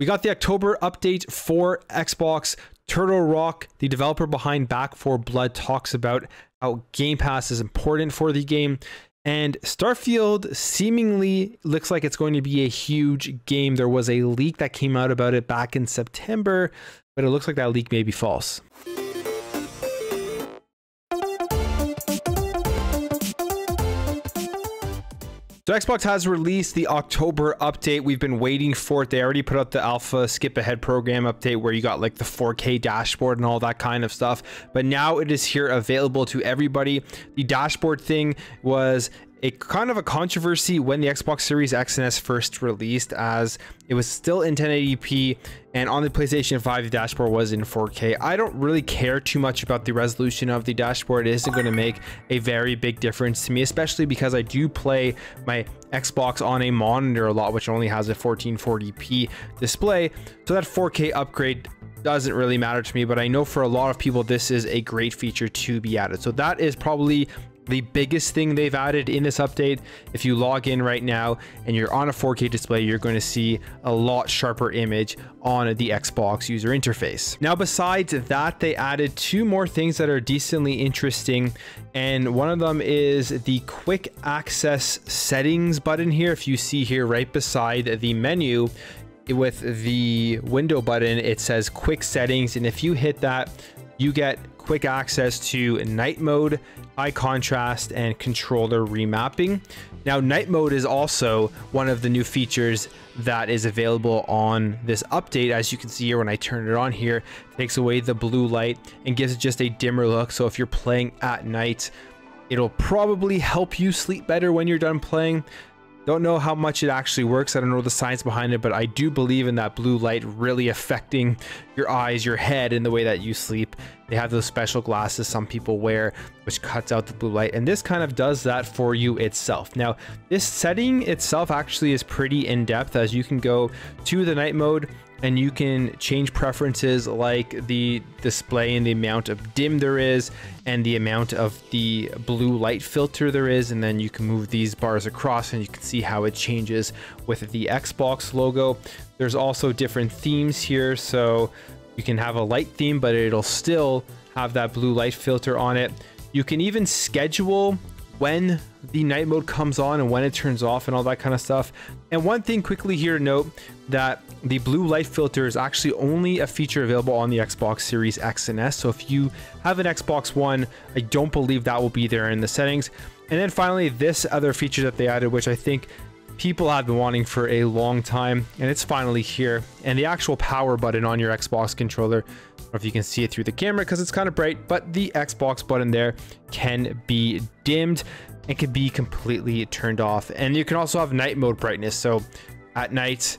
We got the October update for Xbox. Turtle Rock, the developer behind Back 4 Blood, talks about how Game Pass is important for the game. And Starfield seemingly looks like it's going to be a huge game. There was a leak that came out about it back in September, but it looks like that leak may be false. So Xbox has released the October update. We've been waiting for it. They already put out the alpha skip ahead program update where you got like the 4K dashboard and all that kind of stuff. But now it is here available to everybody. The dashboard thing was a kind of a controversy when the Xbox Series X and S first released, as it was still in 1080p, and on the PlayStation 5 the dashboard was in 4K. I don't really care too much about the resolution of the dashboard. It isn't going to make a very big difference to me, especially because I do play my Xbox on a monitor a lot, which only has a 1440p display, so that 4K upgrade doesn't really matter to me. But I know for a lot of people this is a great feature to be added, so that is probably the biggest thing they've added in this update. If you log in right now and you're on a 4K display, you're going to see a lot sharper image on the Xbox user interface. Now, besides that, they added two more things that are decently interesting, and one of them is the quick access settings button here. If you see here right beside the menu with the window button, it says quick settings, and if you hit that, you get quick access to night mode, high contrast, and controller remapping. Now, night mode is also one of the new features that is available on this update. As you can see here, when I turn it on here, it takes away the blue light and gives it just a dimmer look. So if you're playing at night, it'll probably help you sleep better when you're done playing. Don't know how much it actually works. I don't know the science behind it, but I do believe in that blue light really affecting your eyes, your head, and the way that you sleep. They have those special glasses some people wear, which cuts out the blue light, and this kind of does that for you itself. Now, this setting itself actually is pretty in-depth, as you can go to the night mode and you can change preferences like the display and the amount of dim there is and the amount of the blue light filter there is, and then you can move these bars across and you can see how it changes with the Xbox logo. There's also different themes here, so you can have a light theme but it'll still have that blue light filter on it. You can even schedule when the night mode comes on and when it turns off and all that kind of stuff. And one thing quickly here to note, that the blue light filter is actually only a feature available on the Xbox Series X and S. So if you have an Xbox One, I don't believe that will be there in the settings. And then finally, this other feature that they added, which I think people have been wanting for a long time, and it's finally here, and the actual power button on your Xbox controller. I don't know if you can see it through the camera because it's kind of bright, but the Xbox button there can be dimmed and can be completely turned off. And you can also have night mode brightness, so at night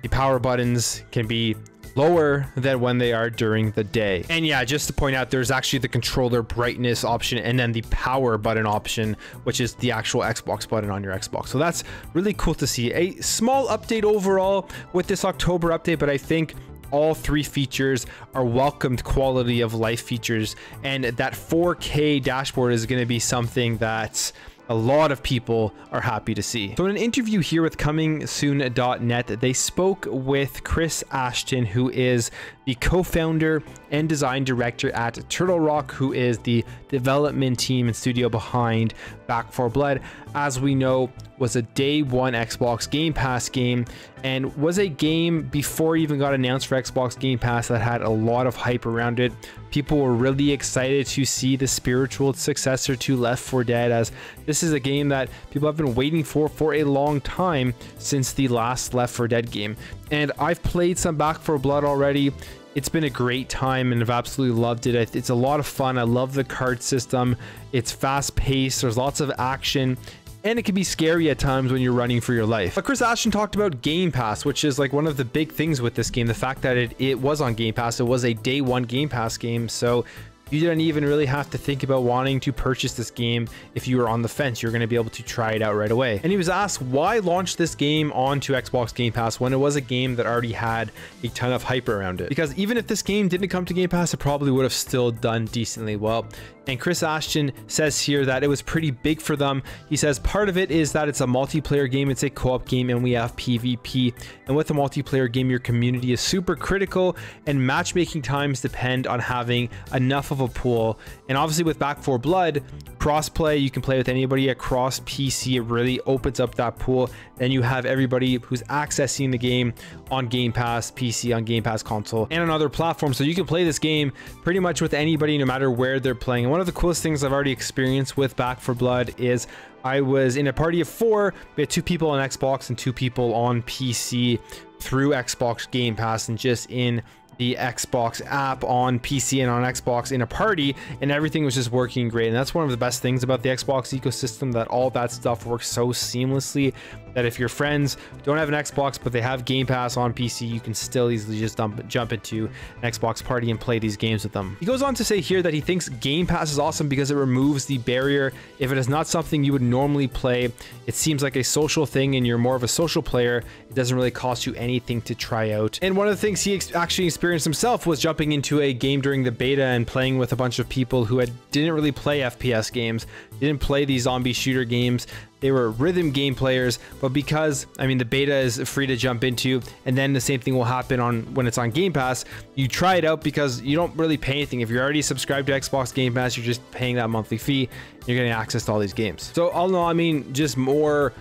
the power buttons can be lower than when they are during the day. And yeah, just to point out, there's actually the controller brightness option and then the power button option, which is the actual Xbox button on your Xbox. So that's really cool to see. A small update overall with this October update, but I think all three features are welcomed quality of life features, and that 4K dashboard is going to be something that a lot of people are happy to see. So in an interview here with comingsoon.net, they spoke with Chris Ashton, who is the co-founder and design director at Turtle Rock, who is the development team and studio behind Back 4 Blood. As we know, was a day one Xbox Game Pass game, and was a game before it even got announced for Xbox Game Pass that had a lot of hype around it. People were really excited to see the spiritual successor to Left 4 Dead, as this is a game that people have been waiting for a long time, since the last Left 4 Dead game. And I've played some Back 4 Blood already. It's been a great time and I've absolutely loved it. It's a lot of fun. I love the card system. It's fast paced. There's lots of action, and it can be scary at times when you're running for your life. But Chris Ashton talked about Game Pass, which is like one of the big things with this game. The fact that it was on Game Pass. It was a day one Game Pass game, so you didn't even really have to think about wanting to purchase this game. If you were on the fence, you're going to be able to try it out right away. And he was asked why launch this game onto Xbox Game Pass when it was a game that already had a ton of hype around it. Because even if this game didn't come to Game Pass, it probably would have still done decently well. And Chris Ashton says here that it was pretty big for them. He says part of it is that it's a multiplayer game, it's a co-op game, and we have PvP. And with a multiplayer game, your community is super critical, and matchmaking times depend on having enough of a pool. And obviously with Back 4 Blood, crossplay, you can play with anybody across PC. It really opens up that pool. Then you have everybody who's accessing the game on Game Pass PC, on Game Pass console, and on other platforms. So you can play this game pretty much with anybody, no matter where they're playing. And one of the coolest things I've already experienced with Back 4 Blood is I was in a party of 4. We had 2 people on Xbox and 2 people on PC through Xbox Game Pass, and just in the Xbox app on PC and on Xbox in a party, and everything was just working great. And that's one of the best things about the Xbox ecosystem, that all that stuff works so seamlessly that if your friends don't have an Xbox but they have Game Pass on PC, you can still easily just jump into an Xbox party and play these games with them. He goes on to say here that he thinks Game Pass is awesome because it removes the barrier. If it is not something you would normally play, it seems like a social thing and you're more of a social player, it doesn't really cost you anything to try out. And one of the things he actually experienced himself was jumping into a game during the beta and playing with a bunch of people who didn't really play FPS games, didn't play these zombie shooter games. They were rhythm game players, but because, I mean, the beta is free to jump into, and then the same thing will happen when it's on Game Pass. You try it out because you don't really pay anything. If you're already subscribed to Xbox Game Pass, you're just paying that monthly fee. You're getting access to all these games. So all in all, I mean, just more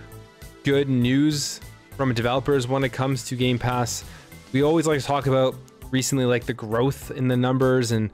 good news from developers when it comes to Game Pass. We always like to talk about recently, like the growth in the numbers and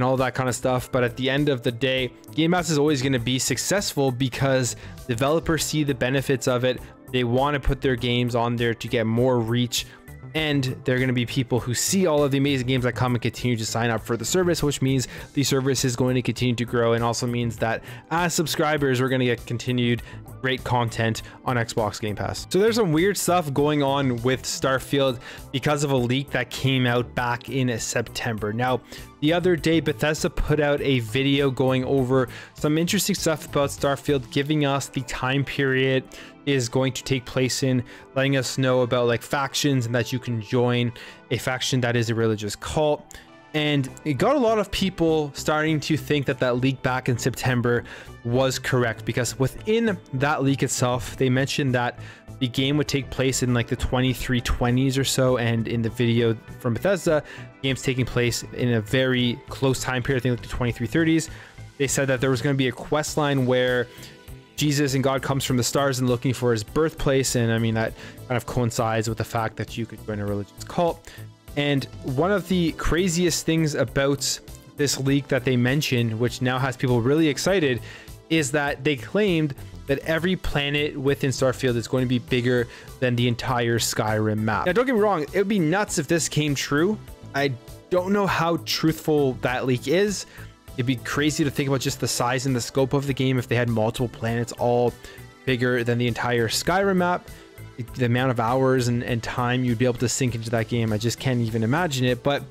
all that kind of stuff, but at the end of the day, Game Pass is always going to be successful because developers see the benefits of it. They want to put their games on there to get more reach, and they're going to be people who see all of the amazing games that come and continue to sign up for the service, which means the service is going to continue to grow, and also means that as subscribers, we're going to get continued great content on Xbox Game Pass. So there's some weird stuff going on with Starfield because of a leak that came out back in September. Now, the other day, Bethesda put out a video going over some interesting stuff about Starfield, giving us the time period is going to take place in, letting us know about like factions and that you can join a faction that is a religious cult. And it got a lot of people starting to think that that leak back in September was correct, because within that leak itself, they mentioned that the game would take place in like the 2320s or so. And in the video from Bethesda, the game's taking place in a very close time period, I think like the 2330s. They said that there was going to be a quest line where Jesus and God comes from the stars and looking for his birthplace. And I mean, that kind of coincides with the fact that you could join a religious cult. And one of the craziest things about this leak that they mentioned, which now has people really excited, is that they claimed that every planet within Starfield is going to be bigger than the entire Skyrim map. Now, don't get me wrong, it would be nuts if this came true. I don't know how truthful that leak is. It'd be crazy to think about just the size and the scope of the game if they had multiple planets all bigger than the entire Skyrim map. The amount of hours and time you'd be able to sink into that game, I just can't even imagine it. But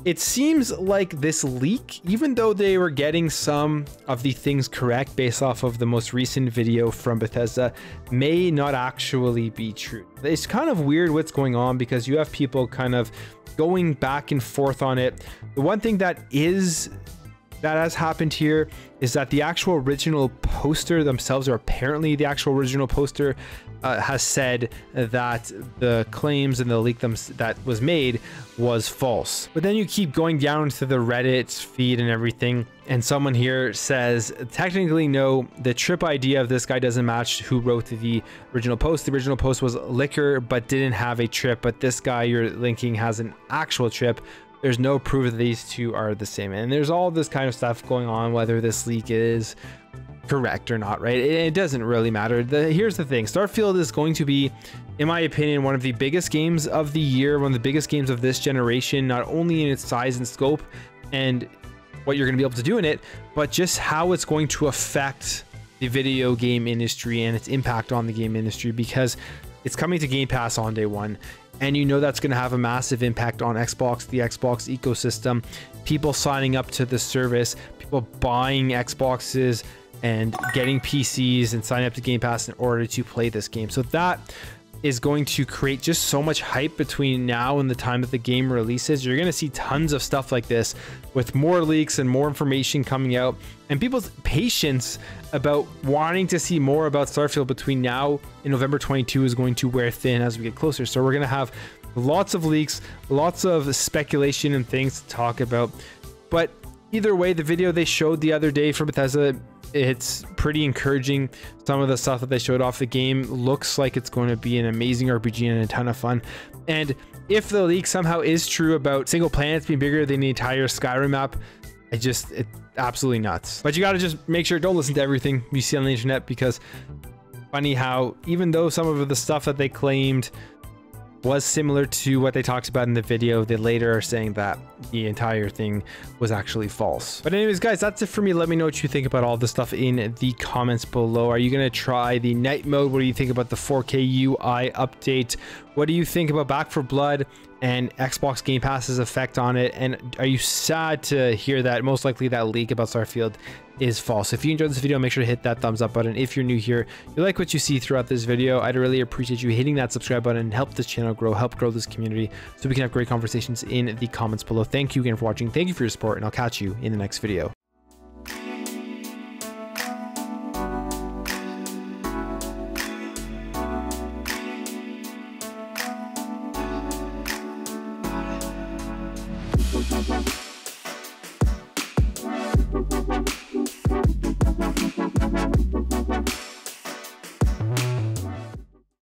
it seems like this leak, even though they were getting some of the things correct based off of the most recent video from Bethesda, may not actually be true. It's kind of weird what's going on, because you have people kind of going back and forth on it. The one thing that has happened here is that the actual original poster themselves, or apparently the actual original poster, has said that the claims and the leak that was made was false. But then you keep going down to the Reddit feed and everything, and someone here says, technically no, the trip idea of this guy doesn't match who wrote the original post. The original post was liquor but didn't have a trip, but this guy you're linking has an actual trip. There's no proof that these two are the same. And there's all this kind of stuff going on, whether this leak is correct or not, right? It doesn't really matter. Here's the thing. Starfield is going to be, in my opinion, one of the biggest games of the year, one of the biggest games of this generation, not only in its size and scope and what you're going to be able to do in it, but just how it's going to affect the video game industry and its impact on the game industry, because it's coming to Game Pass on day one. And you know that's going to have a massive impact on Xbox, the Xbox ecosystem, people signing up to the service, people buying Xboxes and getting PCs and signing up to Game Pass in order to play this game. So that is going to create just so much hype between now and the time that the game releases. You're going to see tons of stuff like this with more leaks and more information coming out, and people's patience about wanting to see more about Starfield between now and November 22 is going to wear thin as we get closer. So we're going to have lots of leaks, lots of speculation and things to talk about. But either way, the video they showed the other day from Bethesda, it's pretty encouraging. Some of the stuff that they showed off the game looks like it's going to be an amazing RPG and a ton of fun. And if the leak somehow is true about single planets being bigger than the entire Skyrim map, it's absolutely nuts. But you got to just make sure, don't listen to everything you see on the internet, because funny how even though some of the stuff that they claimed was similar to what they talked about in the video, they later are saying that the entire thing was actually false. But anyways, guys, that's it for me. Let me know what you think about all this stuff in the comments below. Are you going to try the night mode? What do you think about the 4K UI update? What do you think about Back 4 Blood and Xbox Game Pass's effect on it? And are you sad to hear that most likely that leak about Starfield is false? If you enjoyed this video, make sure to hit that thumbs up button. If you're new here, you like what you see throughout this video, I'd really appreciate you hitting that subscribe button and help this channel grow, help grow this community, so we can have great conversations in the comments below. Thank you again for watching. Thank you for your support, and I'll catch you in the next video. We'll be right back.